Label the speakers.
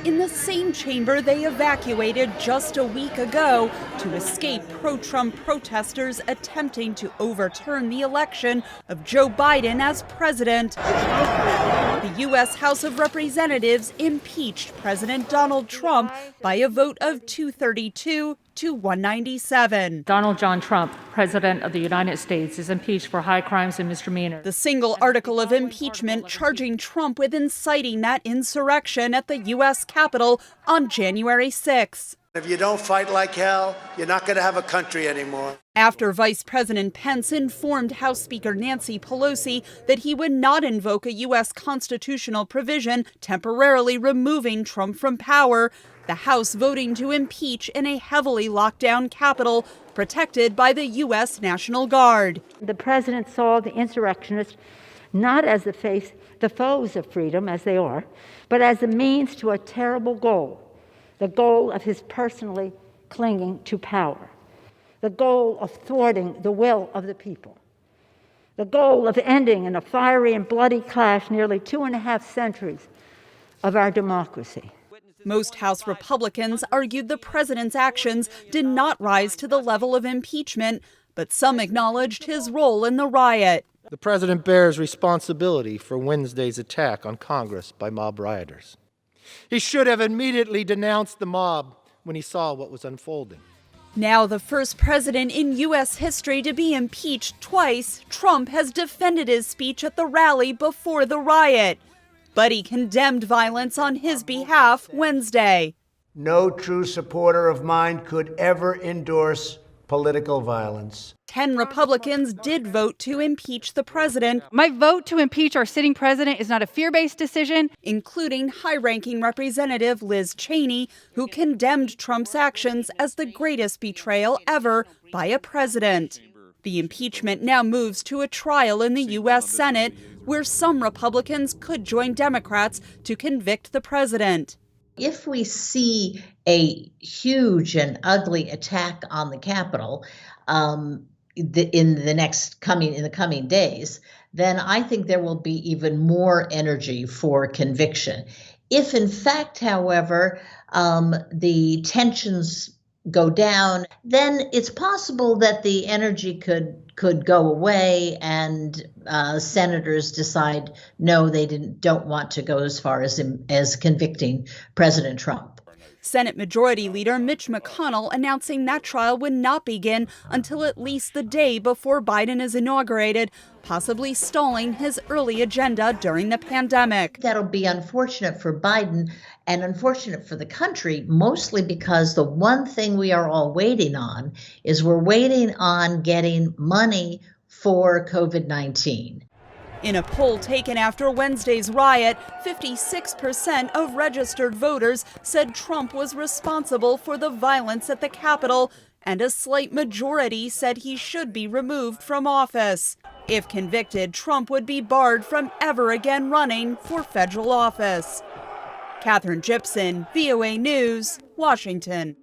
Speaker 1: in the same chamber they evacuated just a week ago to escape pro-Trump protesters attempting to overturn the election of Joe Biden as president. The U.S. House of Representatives impeached President Donald Trump by a vote of 232 to 197.
Speaker 2: Donald John Trump, President of the United States, is impeached for high crimes and misdemeanors.
Speaker 1: The single article of impeachment charging Trump with inciting that insurrection at the U.S. Capitol on January 6.
Speaker 3: If you don't fight like hell, you're not going to have a country anymore.
Speaker 1: After Vice President Pence informed House Speaker Nancy Pelosi that he would not invoke a U.S. constitutional provision temporarily removing Trump from power, the House voting to impeach in a heavily locked down Capitol protected by the U.S. National Guard.
Speaker 4: The president saw the insurrectionists not as the foes of freedom, as they are, but as a means to a terrible goal, the goal of his personally clinging to power, the goal of thwarting the will of the people, the goal of ending in a fiery and bloody clash nearly 2.5 centuries of our democracy.
Speaker 1: Most House Republicans argued the president's actions did not rise to the level of impeachment, but some acknowledged his role in the riot.
Speaker 5: The president bears responsibility for Wednesday's attack on Congress by mob rioters. He should have immediately denounced the mob when he saw what was unfolding.
Speaker 1: Now the first president in U.S. history to be impeached twice, Trump has defended his speech at the rally before the riot. But he condemned violence on his behalf Wednesday.
Speaker 3: No true supporter of mine could ever endorse political violence.
Speaker 1: 10 Republicans did vote to impeach the president.
Speaker 6: My vote to impeach our sitting president is not a fear-based decision,
Speaker 1: including high-ranking Representative Liz Cheney, who condemned Trump's actions as the greatest betrayal ever by a president. The impeachment now moves to a trial in the U.S. Senate, where some Republicans could join Democrats to convict the president.
Speaker 7: If we see a huge and ugly attack on the Capitol in the coming days, then I think there will be even more energy for conviction. If in fact, however, the tensions go down, then it's possible that the energy could go away and senators decide no, they don't want to go as far as convicting President Trump.
Speaker 1: Senate Majority Leader Mitch McConnell announcing that trial would not begin until at least the day before Biden is inaugurated, possibly stalling his early agenda during the pandemic.
Speaker 7: That'll be unfortunate for Biden and unfortunate for the country, mostly because the one thing we are all waiting on is we're waiting on getting money for COVID-19.
Speaker 1: In a poll taken after Wednesday's riot, 56% of registered voters said Trump was responsible for the violence at the Capitol, and a slight majority said he should be removed from office. If convicted, Trump would be barred from ever again running for federal office. Catherine Gibson, VOA News, Washington.